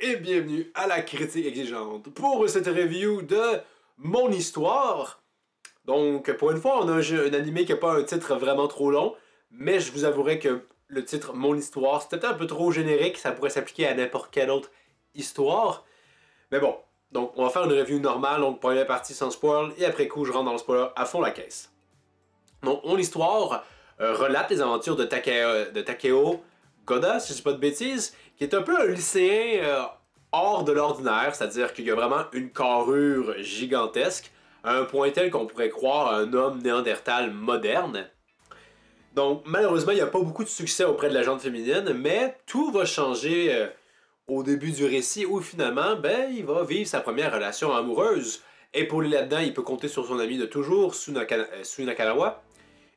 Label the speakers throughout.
Speaker 1: et bienvenue à la critique exigeante pour cette review de mon histoire. Donc pour une fois on a un animé qui n'a pas un titre vraiment trop long, mais je vous avouerai que le titre Mon histoire c'est peut-être un peu trop générique, ça pourrait s'appliquer à n'importe quelle autre histoire. Mais bon, donc on va faire une review normale, donc première partie sans spoil, et après coup je rentre dans le spoiler à fond la caisse. Donc mon histoire relate les aventures de Takeo Goda, si je dis pas de bêtises, qui est un peu un lycéen hors de l'ordinaire, c'est-à-dire qu'il y a vraiment une carrure gigantesque, à un point tel qu'on pourrait croire un homme néandertal moderne. Donc malheureusement, il n'y a pas beaucoup de succès auprès de la gente féminine, mais tout va changer au début du récit où finalement, il va vivre sa première relation amoureuse. Épaulé là-dedans, il peut compter sur son ami de toujours, Sue Nakarawa.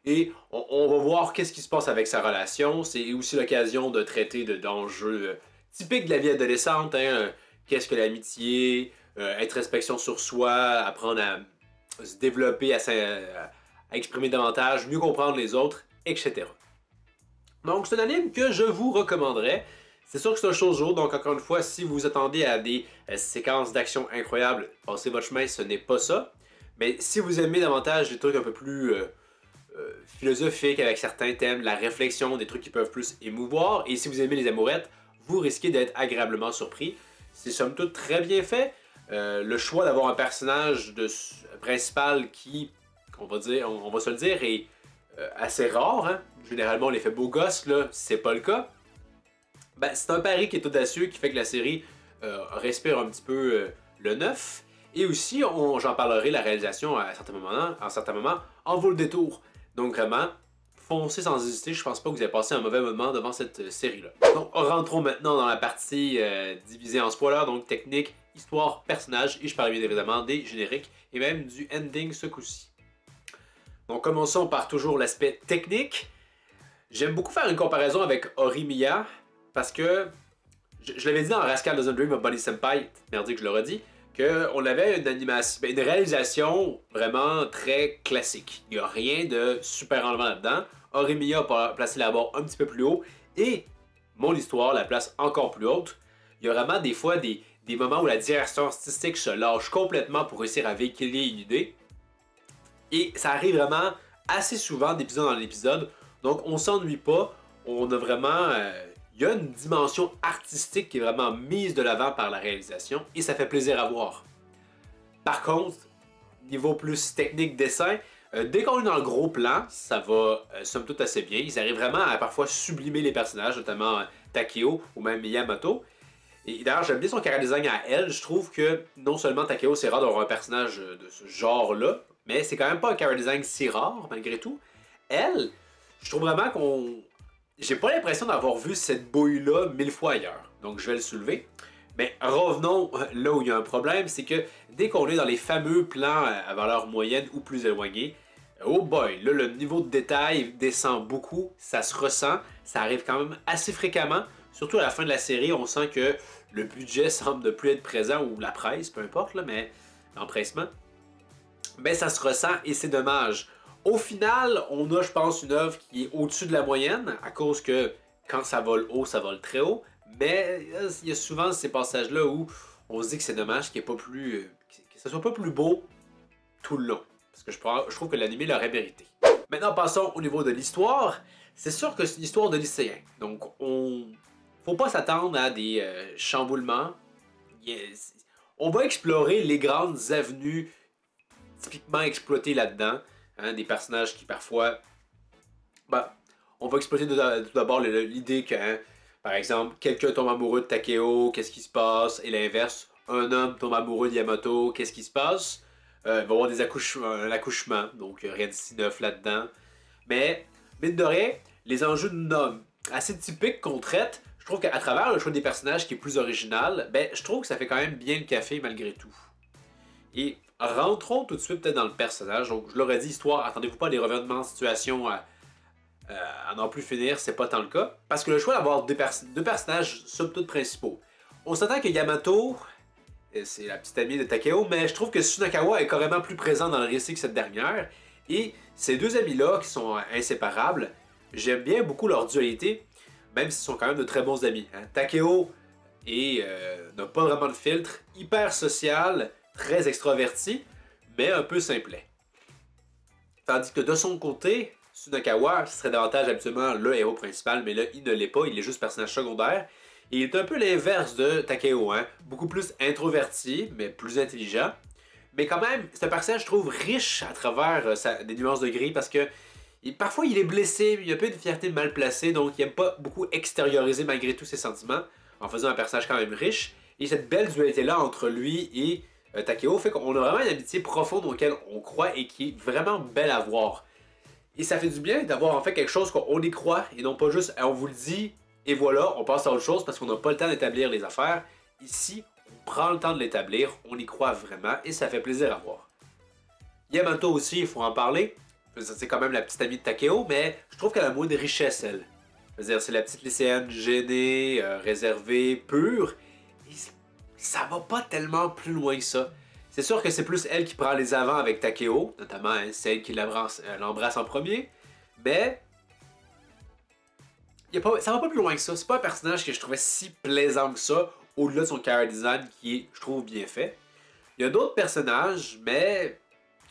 Speaker 1: Et on va voir qu'est-ce qui se passe avec sa relation. C'est aussi l'occasion de traiter d'enjeux typiques de la vie adolescente. Qu'est-ce que l'amitié, introspection sur soi, apprendre à se développer, à exprimer davantage, mieux comprendre les autres, etc. Donc c'est un anime que je vous recommanderais. C'est sûr que c'est un shoujo, donc encore une fois, si vous attendez à des séquences d'action incroyables, passez votre chemin, ce n'est pas ça. Mais si vous aimez davantage des trucs un peu plus philosophiques avec certains thèmes, la réflexion, des trucs qui peuvent plus émouvoir, et si vous aimez les amourettes, vous risquez d'être agréablement surpris. C'est somme toute très bien fait. Le choix d'avoir un personnage principal qui, on va se le dire, est assez rare. Généralement, on les fait beaux gosses, là, c'est pas le cas. C'est un pari qui est audacieux, qui fait que la série respire un petit peu le neuf. Et aussi, j'en parlerai, la réalisation à certains moments en vaut le détour. Donc vraiment, foncez sans hésiter, je pense pas que vous avez passé un mauvais moment devant cette série-là. Donc rentrons maintenant dans la partie divisée en spoilers, donc technique, histoire, personnage, et je parle bien évidemment des génériques et même du ending ce coup-ci. Donc commençons par toujours l'aspect technique. J'aime beaucoup faire une comparaison avec Horimiya, parce que, je l'avais dit dans Rascal Doesn't Dream of Bunny Senpai, merdique que je le redis, qu'on avait une réalisation vraiment très classique. Il n'y a rien de super enlevant là-dedans. Horimiya a placé la barre un petit peu plus haut, et mon histoire la place encore plus haute. Il y a vraiment des fois des moments où la direction artistique se lâche complètement pour réussir à véhiculer une idée. Et ça arrive vraiment assez souvent d'épisode dans l'épisode, donc on s'ennuie pas, on a vraiment... il y a une dimension artistique qui est vraiment mise de l'avant par la réalisation et ça fait plaisir à voir. Par contre, niveau plus technique dessin, dès qu'on est dans le gros plan, ça va somme toute assez bien. Ils arrivent vraiment à parfois sublimer les personnages, notamment Takeo ou même Yamato. Et d'ailleurs, j'aime bien son character design à elle. Je trouve que non seulement Takeo, c'est rare d'avoir un personnage de ce genre-là, mais c'est quand même pas un character design si rare malgré tout. Elle, je trouve vraiment qu'on... J'ai pas l'impression d'avoir vu cette bouille-là 1000 fois ailleurs, donc je vais le soulever. Mais revenons là où il y a un problème, c'est que dès qu'on est dans les fameux plans à valeur moyenne ou plus éloignée, oh boy, là le niveau de détail descend beaucoup, ça se ressent, ça arrive quand même assez fréquemment. Surtout à la fin de la série, on sent que le budget semble ne plus être présent, ou la presse, peu importe, là, mais l'empressement. Ça se ressent et c'est dommage. Au final, on a, je pense, une œuvre qui est au-dessus de la moyenne, à cause que quand ça vole haut, ça vole très haut. Mais il y a souvent ces passages-là où on se dit que c'est dommage qu'il n'y ait pas plus, que ça soit pas plus beau tout le long. Parce que je trouve que l'anime l'aurait mérité. Maintenant, passons au niveau de l'histoire. C'est sûr que c'est une histoire de lycéen. Donc, faut pas s'attendre à des chamboulements. On va explorer les grandes avenues typiquement exploitées là-dedans. Des personnages qui parfois... on va exploiter tout d'abord l'idée que, par exemple, quelqu'un tombe amoureux de Takeo, qu'est-ce qui se passe? Et l'inverse, un homme tombe amoureux de Yamato, qu'est-ce qui se passe? Il va y avoir un accouchement, donc rien de si neuf là-dedans. Mais, mine de rien, les enjeux assez typiques qu'on traite, je trouve qu'à travers le choix des personnages qui est plus original, je trouve que ça fait quand même bien le café malgré tout. Et rentrons tout de suite peut-être dans le personnage. Donc, je l'aurais dit, histoire, attendez-vous pas à des revirements de situation à n'en plus finir, c'est pas tant le cas. Parce que le choix d'avoir deux personnages somme toute principaux. On s'attend que Yamato, c'est la petite amie de Takeo, mais je trouve que Sue Nakarawa est carrément plus présent dans le récit que cette dernière. Et ces deux amis-là, qui sont inséparables, j'aime bien beaucoup leur dualité, même s'ils sont quand même de très bons amis. Takeo et n'a pas vraiment de filtre, hyper social, très extraverti, mais un peu simplet. Tandis que de son côté, Sunakawa serait davantage habituellement le héros principal, mais là, il ne l'est pas, il est juste personnage secondaire. Et il est un peu l'inverse de Takeo, hein? Beaucoup plus introverti, mais plus intelligent. Mais quand même, c'est un personnage, je trouve, riche à travers des nuances de gris, parce que parfois il est blessé, il a un peu de fierté mal placée, donc il n'aime pas beaucoup extérioriser malgré tous ses sentiments, en faisant un personnage quand même riche. Et cette belle dualité-là entre lui et Takeo fait qu'on a vraiment une amitié profonde auquel on croit et qui est vraiment belle à voir. Et ça fait du bien d'avoir en fait quelque chose qu'on y croit et non pas juste on vous le dit et voilà, on passe à autre chose parce qu'on n'a pas le temps d'établir les affaires. Ici, on prend le temps de l'établir, on y croit vraiment et ça fait plaisir à voir. Yamato aussi, il faut en parler. C'est quand même la petite amie de Takeo, mais je trouve qu'elle a moins de richesse, elle. C'est la petite lycéenne gênée, réservée, pure. Et ça va pas tellement plus loin que ça. C'est sûr que c'est plus elle qui prend les avants avec Takeo, notamment hein, celle qui l'embrasse en premier, mais ça va pas plus loin que ça. C'est pas un personnage que je trouvais si plaisant que ça, au-delà de son character design qui est, je trouve, bien fait. Il y a d'autres personnages, mais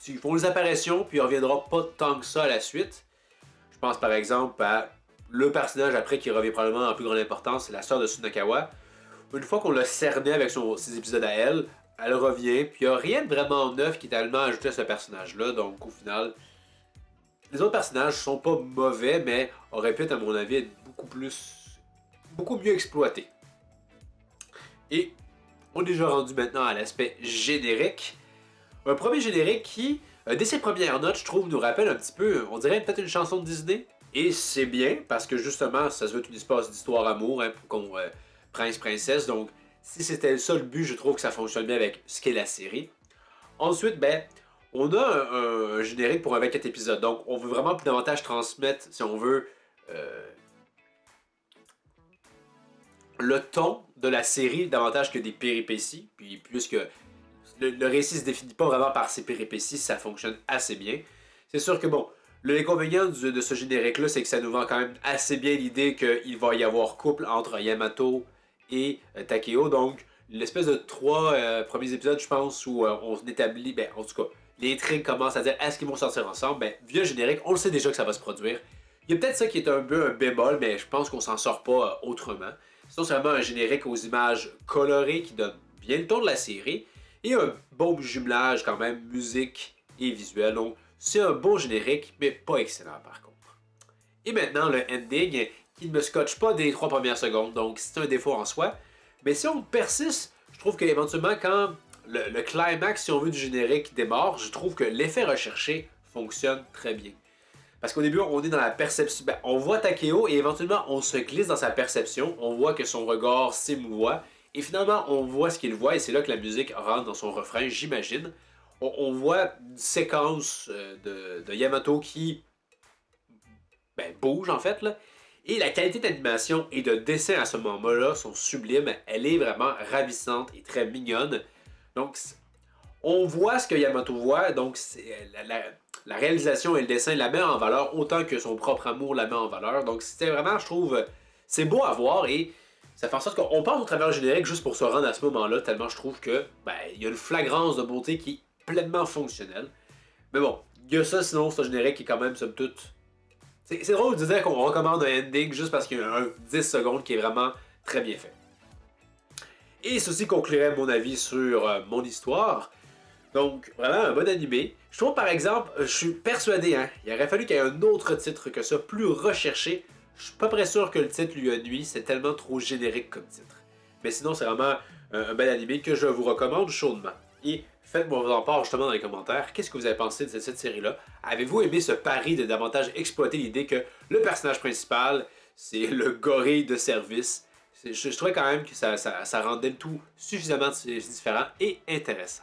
Speaker 1: ils font des apparitions, puis il reviendra pas tant que ça à la suite. Je pense par exemple à le personnage après qui revient probablement en plus grande importance, c'est la sœur de Sunakawa. Une fois qu'on l'a cerné avec ses épisodes à elle revient, puis il n'y a rien de vraiment neuf qui est tellement ajouté à ce personnage-là, donc au final, les autres personnages sont pas mauvais, mais auraient pu être, à mon avis, être beaucoup mieux exploités. Et on est déjà rendu maintenant à l'aspect générique. Un premier générique qui, dès ses premières notes, je trouve, nous rappelle un petit peu, on dirait peut-être une chanson de Disney. Et c'est bien, parce que justement, ça se veut être une espèce d'histoire amour, hein, pour qu'on prince-princesse, donc si c'était ça le but, je trouve que ça fonctionne bien avec ce qu'est la série. Ensuite, ben, on a un générique pour un 24 épisodes, donc on veut vraiment plus davantage transmettre, si on veut, le ton de la série davantage que des péripéties, puis puisque le récit se définit pas vraiment par ses péripéties, ça fonctionne assez bien. C'est sûr que bon, l'inconvénient de ce générique-là, c'est que ça nous vend quand même assez bien l'idée qu'il va y avoir couple entre Yamato et Takeo, donc l'espèce de 3 premiers épisodes, je pense, où on établit, ben en tout cas, l'intrigue commence à dire est-ce qu'ils vont sortir ensemble, ben via le générique, on le sait déjà que ça va se produire. Il y a peut-être ça qui est un peu un bémol, mais je pense qu'on s'en sort pas autrement. Sinon, c'est vraiment un générique aux images colorées qui donne bien le ton de la série. Et un bon jumelage quand même, musique et visuel. Donc, c'est un bon générique, mais pas excellent par contre. Et maintenant, le ending, qui ne me scotche pas des 3 premières secondes, donc c'est un défaut en soi. Mais si on persiste, je trouve qu'éventuellement, quand le climax, si on veut, du générique démarre, je trouve que l'effet recherché fonctionne très bien. Parce qu'au début, on est dans la perception. Ben, on voit Takeo et éventuellement, on se glisse dans sa perception. On voit que son regard s'émouvoit. Et finalement, on voit ce qu'il voit et c'est là que la musique rentre dans son refrain, j'imagine. On voit une séquence de Yamato qui bouge en fait. Là. Et la qualité d'animation et de dessin à ce moment-là sont sublimes. Elle est vraiment ravissante et très mignonne. Donc, on voit ce que Yamato voit. Donc, la réalisation et le dessin la met en valeur autant que son propre amour la met en valeur. Donc, c'était vraiment, je trouve, c'est beau à voir et ça fait en sorte qu'on passe au travers du générique juste pour se rendre à ce moment-là, tellement je trouve que il y a une flagrance de beauté qui est pleinement fonctionnelle. Mais bon, il y a ça, sinon c'est un générique qui est quand même, somme toute... C'est drôle de dire qu'on recommande un ending juste parce qu'il y a un 10 secondes qui est vraiment très bien fait. Et ceci conclurait mon avis sur mon histoire. Donc, vraiment un bon animé. Je trouve par exemple, je suis persuadé, hein, il aurait fallu qu'il y ait un autre titre que ça, plus recherché. Je suis pas très sûr que le titre lui a nuit, c'est tellement trop générique comme titre. Mais sinon, c'est vraiment un bel animé que je vous recommande chaudement. Et faites-moi en part justement dans les commentaires, qu'est-ce que vous avez pensé de cette série-là? Avez-vous aimé ce pari de davantage exploiter l'idée que le personnage principal, c'est le gorille de service? Je trouvais quand même que ça rendait le tout suffisamment différent et intéressant.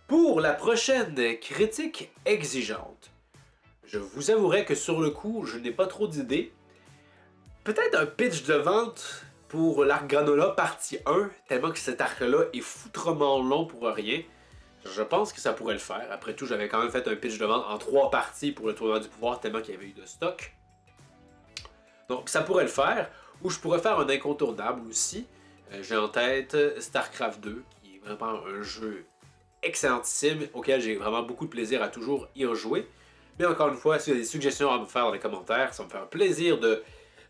Speaker 1: Pour la prochaine critique exigeante, je vous avouerai que sur le coup, je n'ai pas trop d'idées. Peut-être un pitch de vente pour l'arc Granola partie 1, tellement que cet arc-là est foutrement long pour rien. Je pense que ça pourrait le faire. Après tout, j'avais quand même fait un pitch de vente en 3 parties pour le tournoi du pouvoir, tellement qu'il y avait eu de stock. Donc ça pourrait le faire. Ou je pourrais faire un incontournable aussi. J'ai en tête StarCraft 2, qui est vraiment un jeu excellentissime, auquel j'ai vraiment beaucoup de plaisir à toujours y rejouer. Mais encore une fois, si vous avez des suggestions à me faire dans les commentaires, ça me fait un plaisir de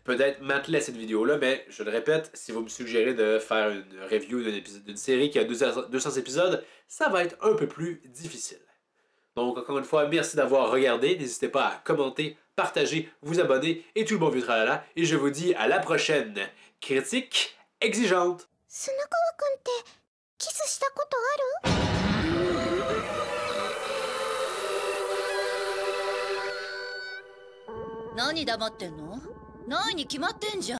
Speaker 1: peut-être m'atteler à cette vidéo-là, mais je le répète, si vous me suggérez de faire une review d'une série qui a 200 épisodes, ça va être un peu plus difficile. Donc encore une fois, merci d'avoir regardé, n'hésitez pas à commenter, partager, vous abonner et tout le bon vieux tralala, et je vous dis à la prochaine critique exigeante. 砂川くんってキスしたことある？
Speaker 2: 何黙ってんの？ないに決まってんじゃん。